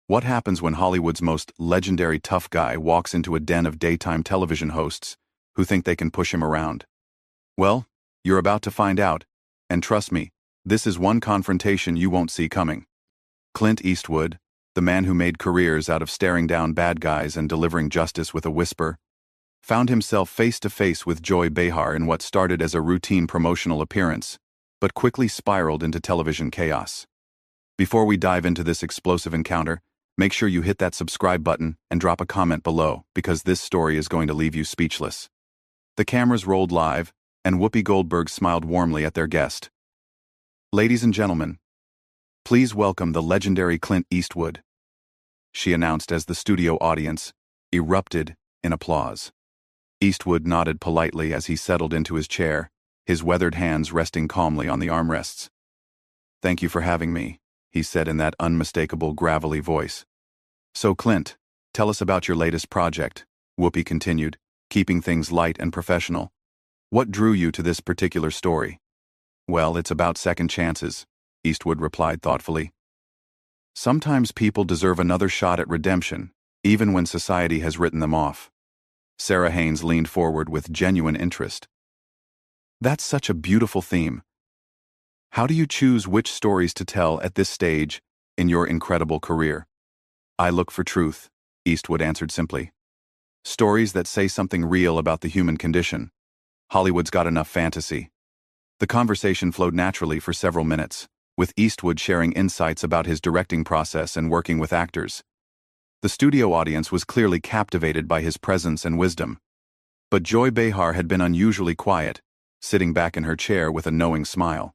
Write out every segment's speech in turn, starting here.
What happens when Hollywood's most legendary tough guy walks into a den of daytime television hosts who think they can push him around? Well, you're about to find out, and trust me, this is one confrontation you won't see coming. Clint Eastwood, the man who made careers out of staring down bad guys and delivering justice with a whisper, found himself face to face with Joy Behar in what started as a routine promotional appearance, but quickly spiraled into television chaos. Before we dive into this explosive encounter, make sure you hit that subscribe button and drop a comment below, because this story is going to leave you speechless. The cameras rolled live, and Whoopi Goldberg smiled warmly at their guest. "Ladies and gentlemen, please welcome the legendary Clint Eastwood," she announced as the studio audience erupted in applause. Eastwood nodded politely as he settled into his chair, his weathered hands resting calmly on the armrests. "Thank you for having me," he said in that unmistakable gravelly voice. "So Clint, tell us about your latest project," Whoopi continued, keeping things light and professional. "What drew you to this particular story?" "Well, it's about second chances," Eastwood replied thoughtfully. "Sometimes people deserve another shot at redemption, even when society has written them off." Sarah Haynes leaned forward with genuine interest. "That's such a beautiful theme. How do you choose which stories to tell at this stage in your incredible career?" "I look for truth," Eastwood answered simply. "Stories that say something real about the human condition. Hollywood's got enough fantasy." The conversation flowed naturally for several minutes, with Eastwood sharing insights about his directing process and working with actors. The studio audience was clearly captivated by his presence and wisdom. But Joy Behar had been unusually quiet, sitting back in her chair with a knowing smile.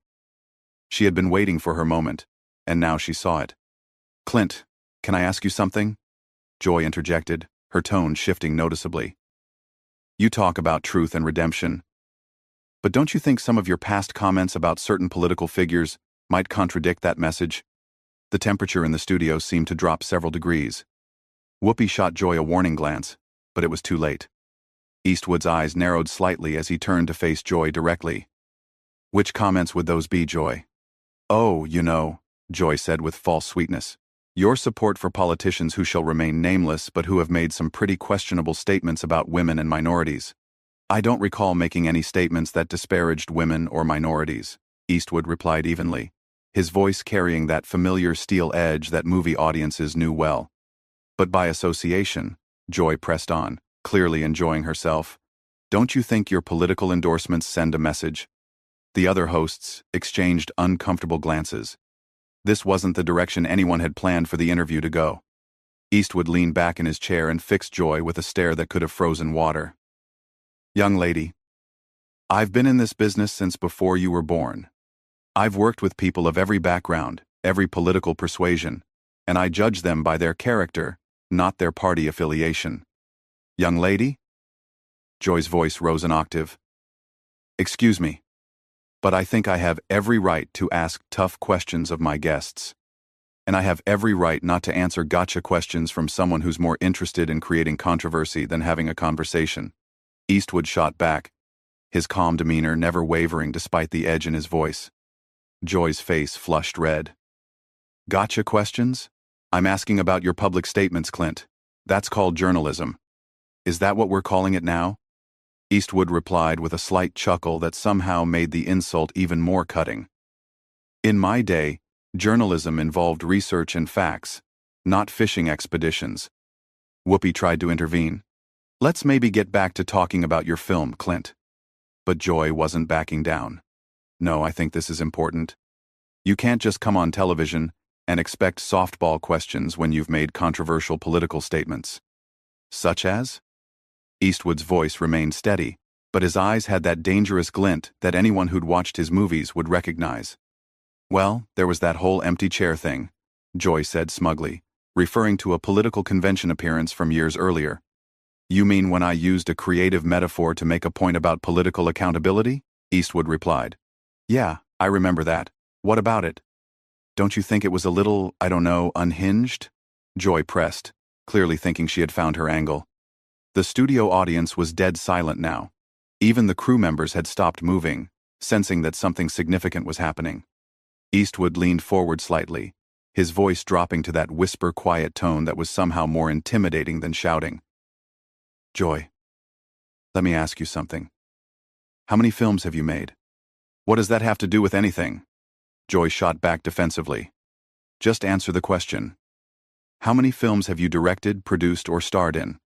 She had been waiting for her moment, and now she saw it. "Clint, can I ask you something?" Joy interjected, her tone shifting noticeably. "You talk about truth and redemption. But don't you think some of your past comments about certain political figures might contradict that message?" The temperature in the studio seemed to drop several degrees. Whoopi shot Joy a warning glance, but it was too late. Eastwood's eyes narrowed slightly as he turned to face Joy directly. "Which comments would those be, Joy?" "Oh, Joy said with false sweetness. "Your support for politicians who shall remain nameless but who have made some pretty questionable statements about women and minorities." "I don't recall making any statements that disparaged women or minorities," Eastwood replied evenly, his voice carrying that familiar steel edge that movie audiences knew well. "But by association," Joy pressed on, clearly enjoying herself, "don't you think your political endorsements send a message?" The other hosts exchanged uncomfortable glances. This wasn't the direction anyone had planned for the interview to go. Eastwood leaned back in his chair and fixed Joy with a stare that could have frozen water. "Young lady, I've been in this business since before you were born. I've worked with people of every background, every political persuasion, and I judge them by their character, not their party affiliation." "Young lady?" Joy's voice rose an octave. "Excuse me, but I think I have every right to ask tough questions of my guests. And I have every right not to answer gotcha questions from someone who's more interested in creating controversy than having a conversation." Eastwood shot back, his calm demeanor never wavering despite the edge in his voice. Joy's face flushed red. "Gotcha questions? I'm asking about your public statements, Clint. That's called journalism. Is that what we're calling it now?" Eastwood replied with a slight chuckle that somehow made the insult even more cutting. "In my day, journalism involved research and facts, not fishing expeditions." Whoopi tried to intervene. "Let's maybe get back to talking about your film, Clint." But Joy wasn't backing down. "No, I think this is important. You can't just come on television and expect softball questions when you've made controversial political statements." "Such as?" Eastwood's voice remained steady, but his eyes had that dangerous glint that anyone who'd watched his movies would recognize. "Well, there was that whole empty chair thing," Joy said smugly, referring to a political convention appearance from years earlier. "You mean when I used a creative metaphor to make a point about political accountability?" Eastwood replied. "Yeah, I remember that. What about it?" "Don't you think it was a little, unhinged?" Joy pressed, clearly thinking she had found her angle. The studio audience was dead silent now. Even the crew members had stopped moving, sensing that something significant was happening. Eastwood leaned forward slightly, his voice dropping to that whisper-quiet tone that was somehow more intimidating than shouting. "Joy, let me ask you something. How many films have you made?" "What does that have to do with anything?" Joy shot back defensively. "Just answer the question. How many films have you directed, produced, or starred in?"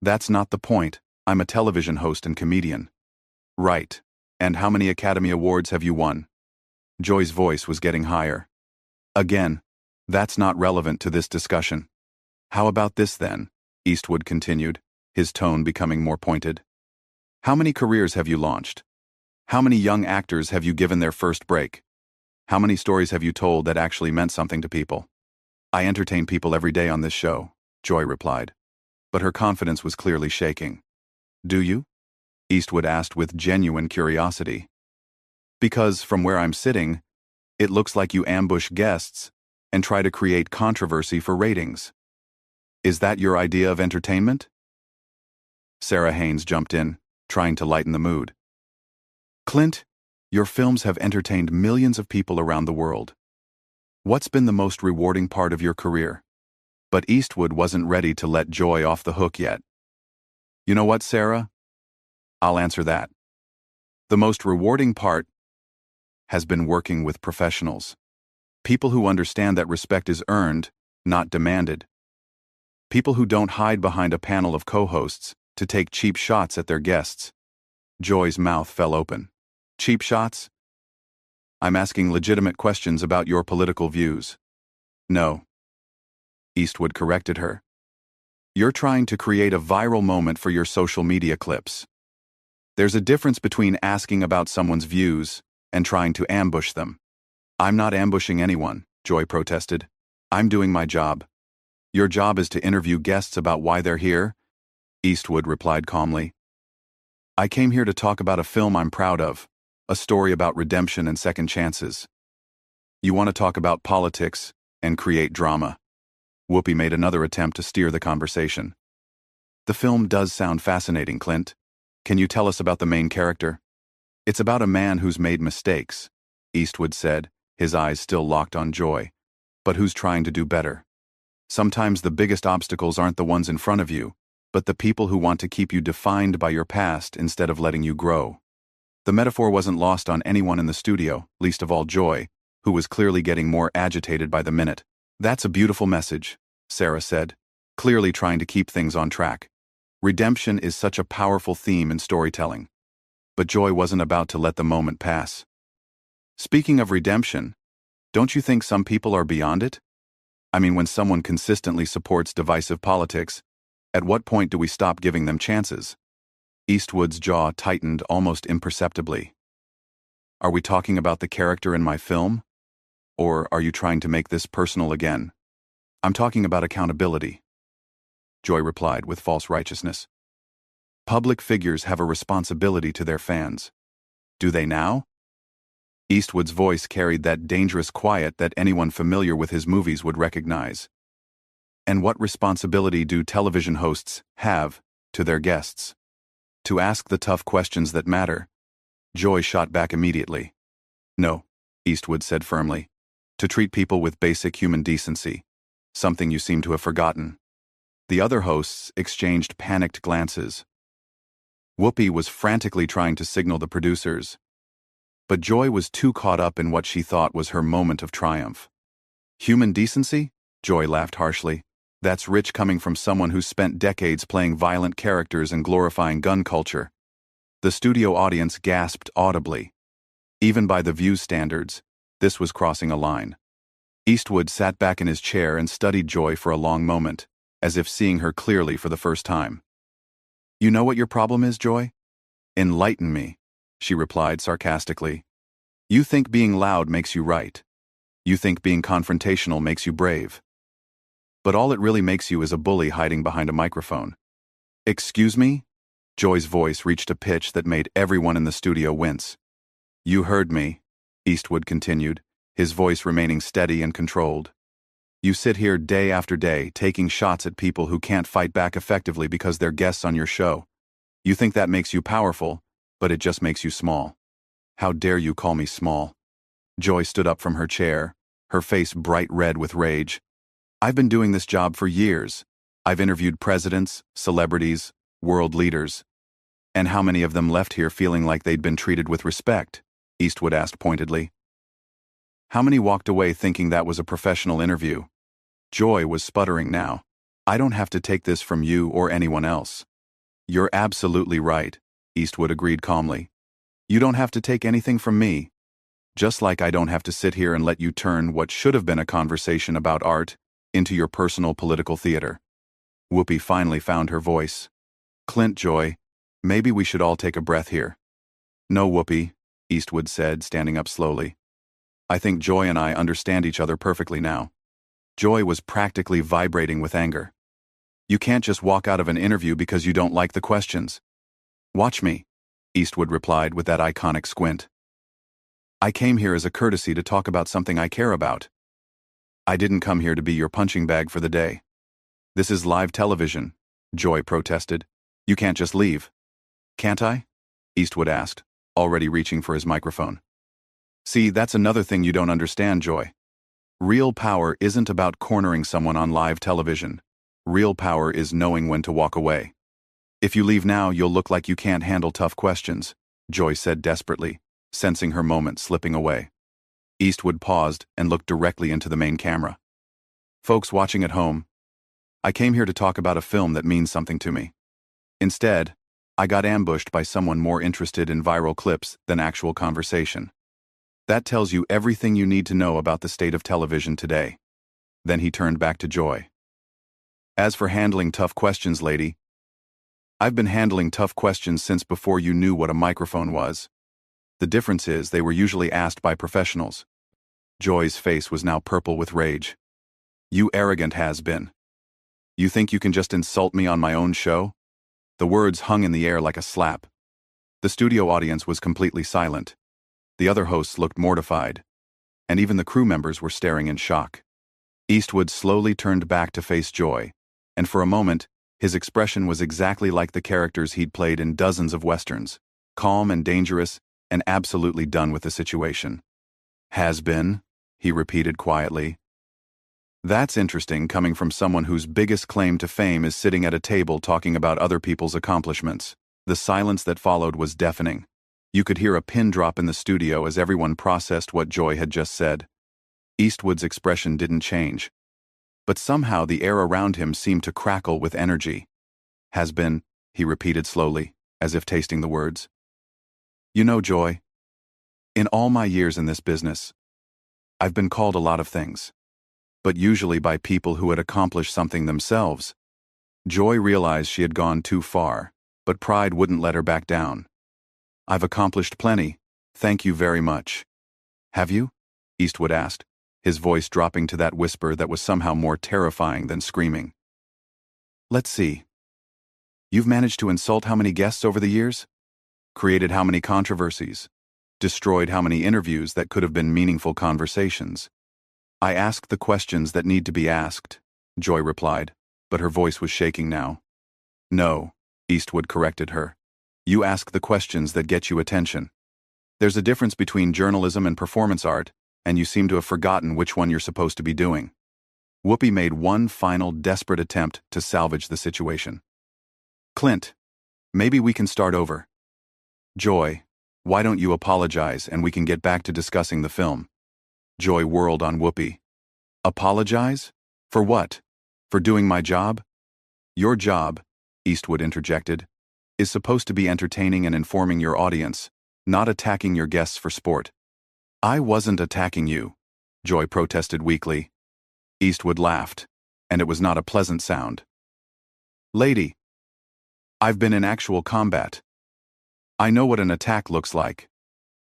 "That's not the point. I'm a television host and comedian." "Right. And how many Academy Awards have you won?" Joy's voice was getting higher. "Again, that's not relevant to this discussion." "How about this then?" Eastwood continued, his tone becoming more pointed. "How many careers have you launched? How many young actors have you given their first break? How many stories have you told that actually meant something to people?" "I entertain people every day on this show," Joy replied. But her confidence was clearly shaking. "Do you?" Eastwood asked with genuine curiosity. "Because, from where I'm sitting, it looks like you ambush guests and try to create controversy for ratings. Is that your idea of entertainment?" Sarah Haynes jumped in, trying to lighten the mood. "Clint, your films have entertained millions of people around the world. What's been the most rewarding part of your career?" But Eastwood wasn't ready to let Joy off the hook yet. "You know what, Sarah? I'll answer that. The most rewarding part has been working with professionals. People who understand that respect is earned, not demanded. People who don't hide behind a panel of co-hosts to take cheap shots at their guests." Joy's mouth fell open. "Cheap shots? I'm asking legitimate questions about your political views." "No," Eastwood corrected her. "You're trying to create a viral moment for your social media clips. There's a difference between asking about someone's views and trying to ambush them." "I'm not ambushing anyone," Joy protested. "I'm doing my job." "Your job is to interview guests about why they're here?" Eastwood replied calmly. "I came here to talk about a film I'm proud of, a story about redemption and second chances. You want to talk about politics and create drama." Whoopi made another attempt to steer the conversation. "The film does sound fascinating, Clint. Can you tell us about the main character?" "It's about a man who's made mistakes," Eastwood said, his eyes still locked on Joy, "but who's trying to do better. Sometimes the biggest obstacles aren't the ones in front of you, but the people who want to keep you defined by your past instead of letting you grow." The metaphor wasn't lost on anyone in the studio, least of all Joy, who was clearly getting more agitated by the minute. "That's a beautiful message," Sarah said, clearly trying to keep things on track. "Redemption is such a powerful theme in storytelling." But Joy wasn't about to let the moment pass. "Speaking of redemption, don't you think some people are beyond it? I mean, when someone consistently supports divisive politics, at what point do we stop giving them chances?" Eastwood's jaw tightened almost imperceptibly. "Are we talking about the character in my film? Or are you trying to make this personal again?" "I'm talking about accountability," Joy replied with false righteousness. "Public figures have a responsibility to their fans. Do they now?" Eastwood's voice carried that dangerous quiet that anyone familiar with his movies would recognize. "And what responsibility do television hosts have to their guests?" "To ask the tough questions that matter." Joy shot back immediately. "No," Eastwood said firmly. "To treat people with basic human decency, something you seem to have forgotten." The other hosts exchanged panicked glances. Whoopi was frantically trying to signal the producers. But Joy was too caught up in what she thought was her moment of triumph. "Human decency?" Joy laughed harshly. "That's rich coming from someone who's spent decades playing violent characters and glorifying gun culture." The studio audience gasped audibly. Even by the View's standards, this was crossing a line. Eastwood sat back in his chair and studied Joy for a long moment, as if seeing her clearly for the first time. "You know what your problem is, Joy?" "Enlighten me," she replied sarcastically. "You think being loud makes you right. You think being confrontational makes you brave. But all it really makes you is a bully hiding behind a microphone." "Excuse me?" Joy's voice reached a pitch that made everyone in the studio wince. "You heard me," Eastwood continued, his voice remaining steady and controlled. "You sit here day after day taking shots at people who can't fight back effectively because they're guests on your show. You think that makes you powerful, but it just makes you small. How dare you call me small?" Joy stood up from her chair, her face bright red with rage. "I've been doing this job for years. I've interviewed presidents, celebrities, world leaders. And how many of them left here feeling like they'd been treated with respect?" Eastwood asked pointedly. "How many walked away thinking that was a professional interview?" Joy was sputtering now. "I don't have to take this from you or anyone else." "You're absolutely right," Eastwood agreed calmly. "You don't have to take anything from me. Just like I don't have to sit here and let you turn what should have been a conversation about art into your personal political theater." Whoopi finally found her voice. "Clint, Joy, maybe we should all take a breath here." "No, Whoopi," Eastwood said, standing up slowly. "I think Joy and I understand each other perfectly now." Joy was practically vibrating with anger. "You can't just walk out of an interview because you don't like the questions." "Watch me," Eastwood replied with that iconic squint. "I came here as a courtesy to talk about something I care about. I didn't come here to be your punching bag for the day." "This is live television," Joy protested. "You can't just leave." "Can't I?" Eastwood asked, already reaching for his microphone. "See, that's another thing you don't understand, Joy. Real power isn't about cornering someone on live television. Real power is knowing when to walk away. If you leave now, you'll look like you can't handle tough questions," Joy said desperately, sensing her moment slipping away. Eastwood paused and looked directly into the main camera. "Folks watching at home, I came here to talk about a film that means something to me. Instead, I got ambushed by someone more interested in viral clips than actual conversation. That tells you everything you need to know about the state of television today." Then he turned back to Joy. "As for handling tough questions, lady, I've been handling tough questions since before you knew what a microphone was. The difference is they were usually asked by professionals." Joy's face was now purple with rage. "You arrogant has-been. You think you can just insult me on my own show?" The words hung in the air like a slap. The studio audience was completely silent. The other hosts looked mortified, and even the crew members were staring in shock. Eastwood slowly turned back to face Joy, and for a moment, his expression was exactly like the characters he'd played in dozens of westerns, calm and dangerous and absolutely done with the situation. "Has been," he repeated quietly. "That's interesting coming from someone whose biggest claim to fame is sitting at a table talking about other people's accomplishments." The silence that followed was deafening. You could hear a pin drop in the studio as everyone processed what Joy had just said. Eastwood's expression didn't change, but somehow the air around him seemed to crackle with energy. "Has been," he repeated slowly, as if tasting the words. "You know, Joy, in all my years in this business, I've been called a lot of things, but usually by people who had accomplished something themselves." Joy realized she had gone too far, but pride wouldn't let her back down. "I've accomplished plenty, thank you very much." "Have you?" Eastwood asked, his voice dropping to that whisper that was somehow more terrifying than screaming. "Let's see. You've managed to insult how many guests over the years? Created how many controversies? Destroyed how many interviews that could have been meaningful conversations?" "I ask the questions that need to be asked," Joy replied, but her voice was shaking now. "No," Eastwood corrected her. "You ask the questions that get you attention. There's a difference between journalism and performance art, and you seem to have forgotten which one you're supposed to be doing." Whoopi made one final desperate attempt to salvage the situation. "Clint, maybe we can start over. Joy, why don't you apologize and we can get back to discussing the film?" Joy whirled on Whoopi. "Apologize? For what? For doing my job?" "Your job," Eastwood interjected, "is supposed to be entertaining and informing your audience, not attacking your guests for sport." "I wasn't attacking you," Joy protested weakly. Eastwood laughed, and it was not a pleasant sound. "Lady, I've been in actual combat. I know what an attack looks like.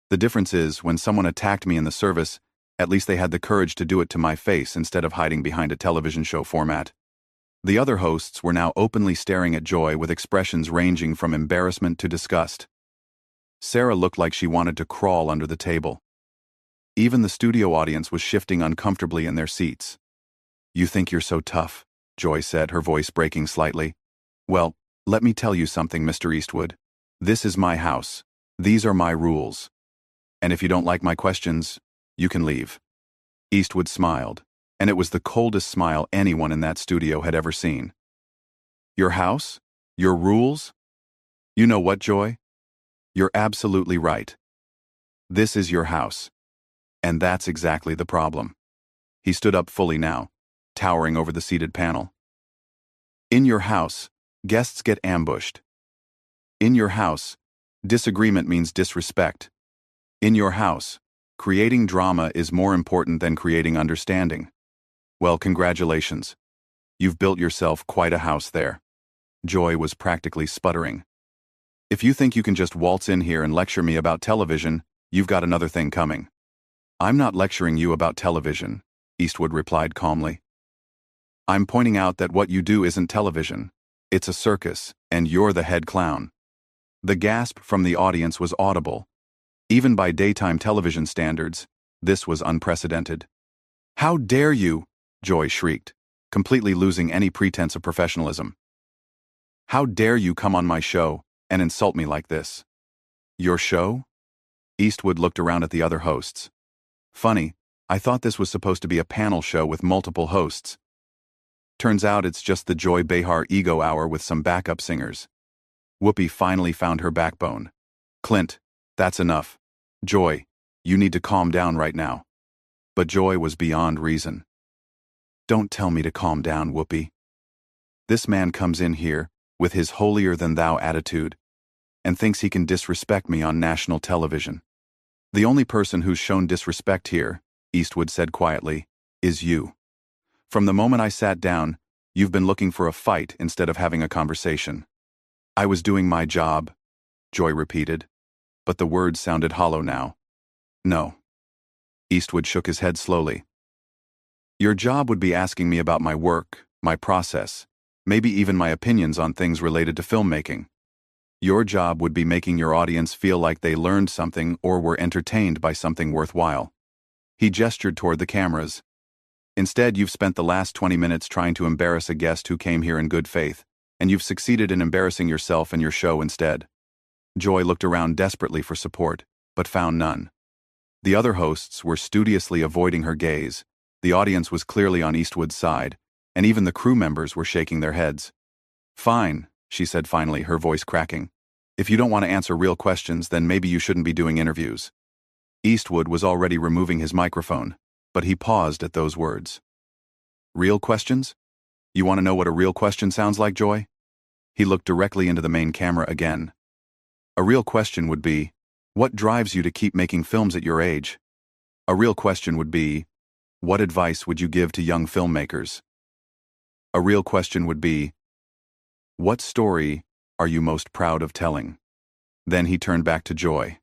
The difference is, when someone attacked me in the service, at least they had the courage to do it to my face instead of hiding behind a television show format." The other hosts were now openly staring at Joy with expressions ranging from embarrassment to disgust. Sarah looked like she wanted to crawl under the table. Even the studio audience was shifting uncomfortably in their seats. "You think you're so tough," Joy said, her voice breaking slightly. "Well, let me tell you something, Mr. Eastwood. This is my house. These are my rules. And if you don't like my questions, you can leave." Eastwood smiled, and it was the coldest smile anyone in that studio had ever seen. Your house? Your rules? You know what, Joy? You're absolutely right. This is your house. And that's exactly the problem. He stood up fully now, towering over the seated panel. In your house, guests get ambushed. In your house, disagreement means disrespect. In your house, creating drama is more important than creating understanding. Well, congratulations. You've built yourself quite a house there. Joy was practically sputtering. If you think you can just waltz in here and lecture me about television, you've got another thing coming. I'm not lecturing you about television, Eastwood replied calmly. I'm pointing out that what you do isn't television. It's a circus, and you're the head clown. The gasp from the audience was audible. Even by daytime television standards, this was unprecedented. How dare you? Joy shrieked, completely losing any pretense of professionalism. How dare you come on my show and insult me like this? Your show? Eastwood looked around at the other hosts. Funny, I thought this was supposed to be a panel show with multiple hosts. Turns out it's just the Joy Behar Ego Hour with some backup singers. Whoopi finally found her backbone. Clint, that's enough. Joy, you need to calm down right now. But Joy was beyond reason. Don't tell me to calm down, Whoopi. This man comes in here with his holier-than-thou attitude and thinks he can disrespect me on national television. The only person who's shown disrespect here, Eastwood said quietly, is you. From the moment I sat down, you've been looking for a fight instead of having a conversation. I was doing my job, Joy repeated, but the words sounded hollow now. No. Eastwood shook his head slowly. Your job would be asking me about my work, my process, maybe even my opinions on things related to filmmaking. Your job would be making your audience feel like they learned something or were entertained by something worthwhile. He gestured toward the cameras. Instead, you've spent the last 20 minutes trying to embarrass a guest who came here in good faith, and you've succeeded in embarrassing yourself and your show instead. Joy looked around desperately for support, but found none. The other hosts were studiously avoiding her gaze. The audience was clearly on Eastwood's side, and even the crew members were shaking their heads. Fine, she said finally, her voice cracking. If you don't want to answer real questions, then maybe you shouldn't be doing interviews. Eastwood was already removing his microphone, but he paused at those words. Real questions? You want to know what a real question sounds like, Joy? He looked directly into the main camera again. A real question would be, what drives you to keep making films at your age? A real question would be, what advice would you give to young filmmakers? A real question would be, what story are you most proud of telling? Then he turned back to Joy.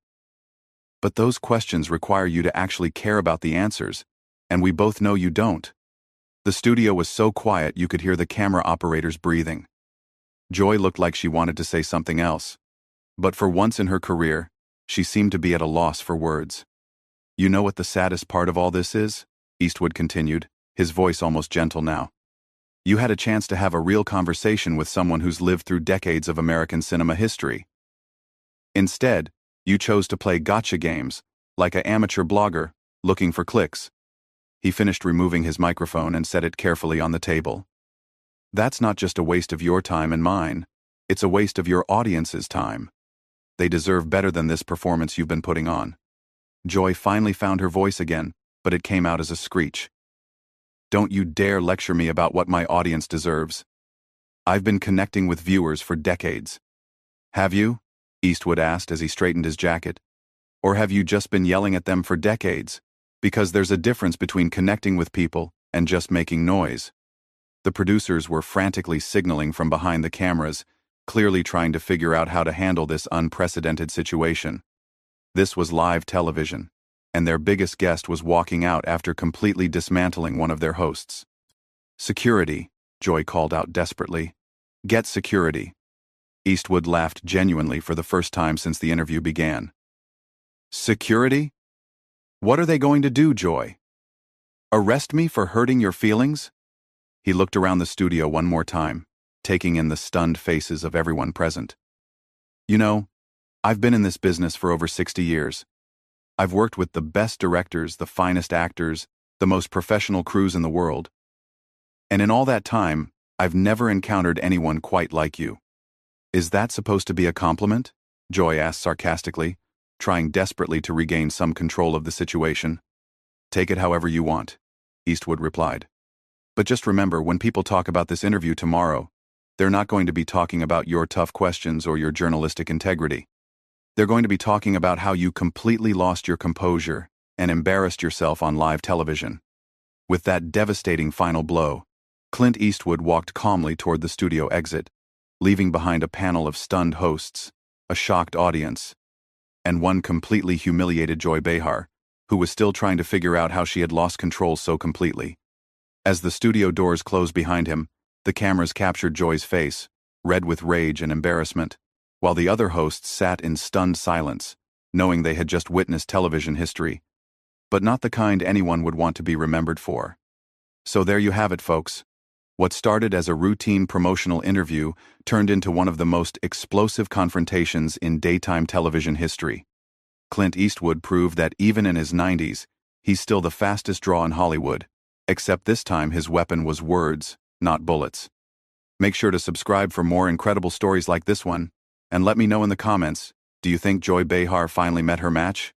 But those questions require you to actually care about the answers, and we both know you don't. The studio was so quiet you could hear the camera operators breathing. Joy looked like she wanted to say something else, but for once in her career, she seemed to be at a loss for words. You know what the saddest part of all this is? Eastwood continued, his voice almost gentle now. You had a chance to have a real conversation with someone who's lived through decades of American cinema history. Instead, you chose to play gotcha games, like an amateur blogger, looking for clicks. He finished removing his microphone and set it carefully on the table. That's not just a waste of your time and mine, it's a waste of your audience's time. They deserve better than this performance you've been putting on. Joy finally found her voice again, but it came out as a screech. Don't you dare lecture me about what my audience deserves. I've been connecting with viewers for decades. Have you? Eastwood asked as he straightened his jacket. Or have you just been yelling at them for decades? Because there's a difference between connecting with people and just making noise. The producers were frantically signaling from behind the cameras, clearly trying to figure out how to handle this unprecedented situation. This was live television, and their biggest guest was walking out after completely dismantling one of their hosts. Security, Joy called out desperately. Get security. Eastwood laughed genuinely for the first time since the interview began. Security? What are they going to do, Joy? Arrest me for hurting your feelings? He looked around the studio one more time, taking in the stunned faces of everyone present. You know, I've been in this business for over 60 years. I've worked with the best directors, the finest actors, the most professional crews in the world. And in all that time, I've never encountered anyone quite like you. Is that supposed to be a compliment? Joy asked sarcastically, trying desperately to regain some control of the situation. Take it however you want, Eastwood replied. But just remember, when people talk about this interview tomorrow, they're not going to be talking about your tough questions or your journalistic integrity. They're going to be talking about how you completely lost your composure and embarrassed yourself on live television. With that devastating final blow, Clint Eastwood walked calmly toward the studio exit, leaving behind a panel of stunned hosts, a shocked audience, and one completely humiliated Joy Behar, who was still trying to figure out how she had lost control so completely. As the studio doors closed behind him, the cameras captured Joy's face, red with rage and embarrassment, while the other hosts sat in stunned silence, knowing they had just witnessed television history, but not the kind anyone would want to be remembered for. So there you have it, folks. What started as a routine promotional interview turned into one of the most explosive confrontations in daytime television history. Clint Eastwood proved that even in his 90s, he's still the fastest draw in Hollywood, except this time his weapon was words, not bullets. Make sure to subscribe for more incredible stories like this one, and let me know in the comments, do you think Joy Behar finally met her match?